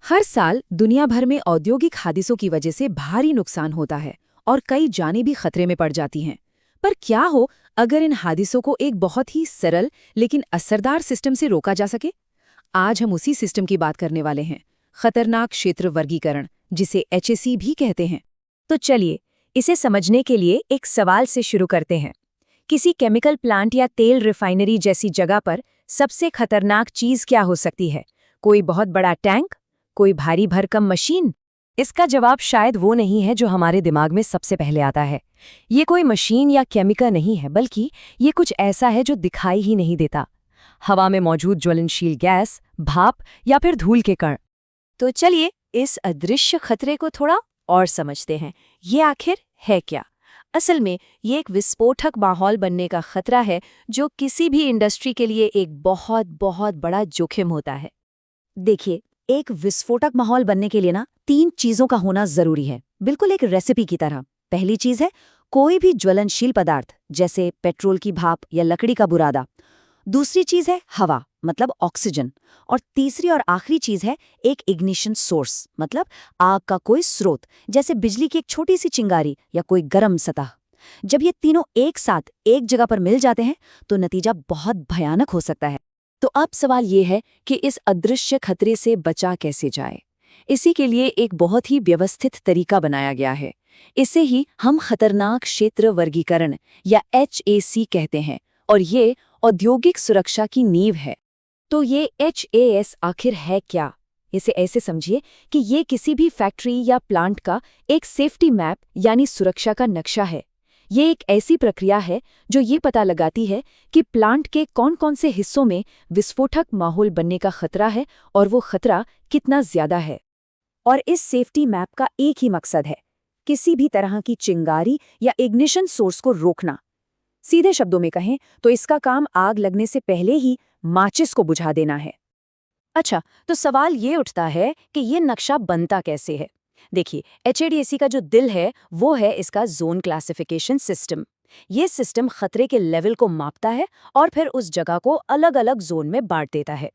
हर साल दुनिया भर में औद्योगिक हादसों की वजह से भारी नुकसान होता है और कई जानें भी खतरे में पड़ जाती हैं। पर क्या हो अगर इन हादसों को एक बहुत ही सरल लेकिन असरदार सिस्टम से रोका जा सके? आज हम उसी सिस्टम की बात करने वाले हैं, खतरनाक क्षेत्र वर्गीकरण, जिसे HAC भी कहते हैं। तो चलिए, इसे समझने के लिए एक सवाल से शुरू करते हैं। किसी केमिकल प्लांट या तेल रिफाइनरी जैसी जगह पर सबसे खतरनाक चीज क्या हो सकती है? कोई बहुत बड़ा टैंक? कोई भारी भरकम मशीन? इसका जवाब शायद वो नहीं है जो हमारे दिमाग में सबसे पहले आता है। ये कोई मशीन या केमिकल नहीं है, बल्कि ये कुछ ऐसा है जो दिखाई ही नहीं देता। हवा में मौजूद ज्वलनशील गैस, भाप या फिर धूल के कण। तो चलिए, इस अदृश्य खतरे को थोड़ा और समझते हैं। ये आखिर है क्या? असल में ये एक विस्फोटक माहौल बनने का खतरा है जो किसी भी इंडस्ट्री के लिए एक बहुत बहुत बड़ा जोखिम होता है। देखिए, एक विस्फोटक माहौल बनने के लिए ना 3 चीजों का होना जरूरी है, बिल्कुल एक रेसिपी की तरह। पहली चीज है कोई भी ज्वलनशील पदार्थ, जैसे पेट्रोल की भाप या लकड़ी का बुरादा। दूसरी चीज है हवा, मतलब ऑक्सीजन। और तीसरी और आखिरी चीज है एक इग्निशन सोर्स, मतलब आग का कोई स्रोत, जैसे बिजली की एक छोटी सी चिंगारी या कोई गर्म सतह। जब ये तीनों एक साथ एक जगह पर मिल जाते हैं तो नतीजा बहुत भयानक हो सकता है। तो अब सवाल ये है कि इस अदृश्य खतरे से बचा कैसे जाए। इसी के लिए एक बहुत ही व्यवस्थित तरीका बनाया गया है। इसे ही हम खतरनाक क्षेत्र वर्गीकरण या HAC कहते हैं, और ये औद्योगिक सुरक्षा की नींव है। तो ये HAS आखिर है क्या? इसे ऐसे समझिए कि ये किसी भी फैक्ट्री या प्लांट का एक सेफ्टी मैप यानी सुरक्षा का नक्शा है। ये एक ऐसी प्रक्रिया है जो ये पता लगाती है कि प्लांट के कौन-कौन से हिस्सों में विस्फोटक माहौल बनने का खतरा है और वो खतरा कितना ज्यादा है। और इस सेफ्टी मैप का एक ही मकसद है, किसी भी तरह की चिंगारी या इग्निशन सोर्स को रोकना। सीधे शब्दों में कहें तो इसका काम आग लगने से पहले ही माचिस को बुझा देना है। अच्छा, तो सवाल ये उठता है कि ये नक्शा बनता कैसे है? देखिए, HADAC का जो दिल है वो है इसका जोन क्लासिफिकेशन सिस्टम। ये सिस्टम खतरे के लेवल को मापता है और फिर उस जगह को अलग-अलग जोन में बांट देता है।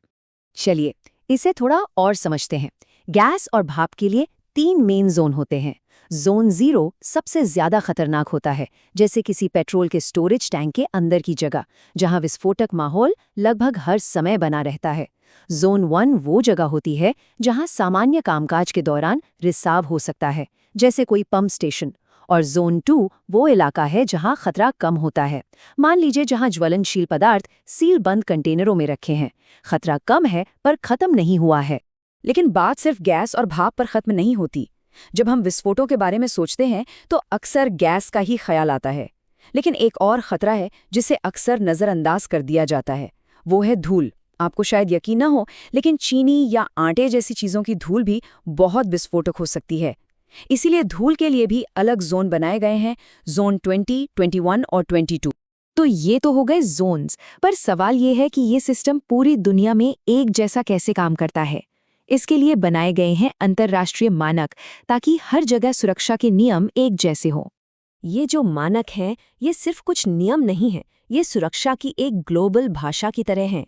चलिए, इसे थोड़ा और समझते हैं। गैस और भाप के लिए 3 मेन जोन होते हैं। जोन 0 सबसे ज्यादा खतरनाक होता है, जैसे किसी पेट्रोल के स्टोरेज टैंक के अंदर की जगह, जहां विस्फोटक माहौल लगभग हर समय बना रहता है। जोन 1 वो जगह होती है जहां सामान्य कामकाज के दौरान रिसाव हो सकता है, जैसे कोई पंप स्टेशन। और जोन 2 वो इलाका है जहां खतरा कम होता है। मान लीजिए जहां ज्वलनशील पदार्थ सील बंद कंटेनरों में रखे हैं। खतरा कम है पर खत्म नहीं हुआ है। लेकिन बात सिर्फ गैस और भाप पर खत्म नहीं होती। जब हम विस्फोटों के बारे में सोचते हैं तो अक्सर गैस का ही ख्याल आता है। लेकिन एक और खतरा है जिसे अक्सर नज़रअंदाज कर दिया जाता है, वो है धूल। आपको शायद यकीन न हो, लेकिन चीनी या आटे जैसी चीज़ों की धूल भी बहुत विस्फोटक हो सकती है। इसीलिए धूल के लिए भी अलग जोन बनाए गए हैं, जोन 20, 21 और 22। तो ये तो हो गए जोन्स, पर सवाल ये है कि ये सिस्टम पूरी दुनिया में एक जैसा कैसे काम करता है। इसके लिए बनाए गए हैं अंतर्राष्ट्रीय मानक, ताकि हर जगह सुरक्षा के नियम एक जैसे हों। ये जो मानक हैं, ये सिर्फ कुछ नियम नहीं हैं, ये सुरक्षा की एक ग्लोबल भाषा की तरह हैं।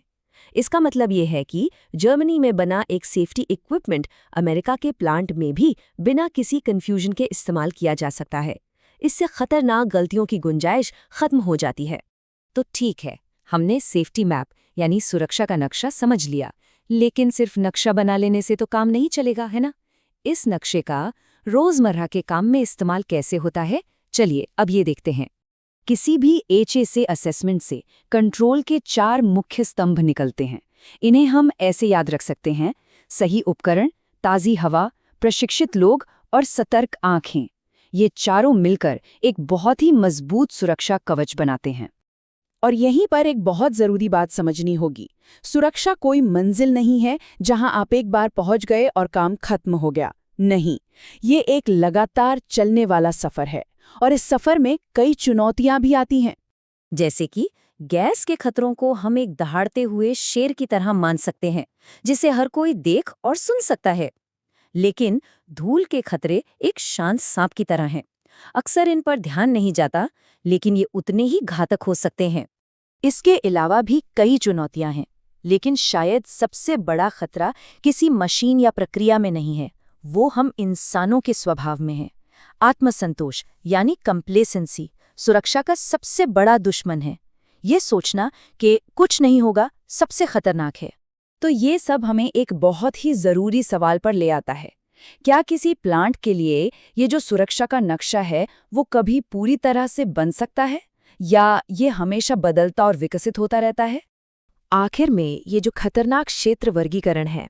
इसका मतलब ये है कि जर्मनी में बना एक सेफ्टी इक्विपमेंट अमेरिका के प्लांट में भी बिना किसी कंफ्यूजन के इस्तेमाल किया जा सकता है। इससे खतरनाक गलतियों की गुंजाइश खत्म हो जाती है। तो ठीक है, हमने सेफ्टी मैप यानी सुरक्षा का नक्शा समझ लिया, लेकिन सिर्फ नक्शा बना लेने से तो काम नहीं चलेगा, है ना? इस नक्शे का रोजमर्रा के काम में इस्तेमाल कैसे होता है, चलिए अब ये देखते हैं। किसी भी HAC असेसमेंट से कंट्रोल के 4 मुख्य स्तंभ निकलते हैं। इन्हें हम ऐसे याद रख सकते हैं: सही उपकरण, ताज़ी हवा, प्रशिक्षित लोग और सतर्क आंखें। ये चारों मिलकर एक बहुत ही मजबूत सुरक्षा कवच बनाते हैं। और यहीं पर एक बहुत ज़रूरी बात समझनी होगी। सुरक्षा कोई मंजिल नहीं है जहां आप एक बार पहुंच गए और काम खत्म हो गया। नहीं, ये एक लगातार चलने वाला सफ़र है, और इस सफ़र में कई चुनौतियां भी आती हैं। जैसे कि गैस के खतरों को हम एक दहाड़ते हुए शेर की तरह मान सकते हैं, जिसे हर कोई देख और सुन सकता है। लेकिन धूल के खतरे एक शांत सांप की तरह हैं। अक्सर इन पर ध्यान नहीं जाता, लेकिन ये उतने ही घातक हो सकते हैं। इसके अलावा भी कई चुनौतियां हैं, लेकिन शायद सबसे बड़ा खतरा किसी मशीन या प्रक्रिया में नहीं है, वो हम इंसानों के स्वभाव में है। आत्मसंतोष यानी कंप्लेसेंसी सुरक्षा का सबसे बड़ा दुश्मन है। ये सोचना कि कुछ नहीं होगा सबसे खतरनाक है। तो ये सब हमें एक बहुत ही ज़रूरी सवाल पर ले आता है। क्या किसी प्लांट के लिए ये जो सुरक्षा का नक्शा है वो कभी पूरी तरह से बन सकता है, या ये हमेशा बदलता और विकसित होता रहता है? आखिर में ये जो खतरनाक क्षेत्र वर्गीकरण है,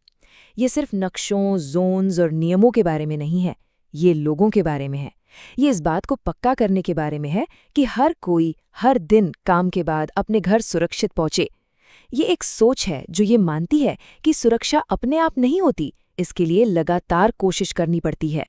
ये सिर्फ नक्शों, जोन्स और नियमों के बारे में नहीं है, ये लोगों के बारे में है। ये इस बात को पक्का करने के बारे में है कि हर कोई हर दिन काम के बाद अपने घर सुरक्षित पहुंचे। ये एक सोच है जो ये मानती है कि सुरक्षा अपने आप नहीं होती, इसके लिए लगातार कोशिश करनी पड़ती है।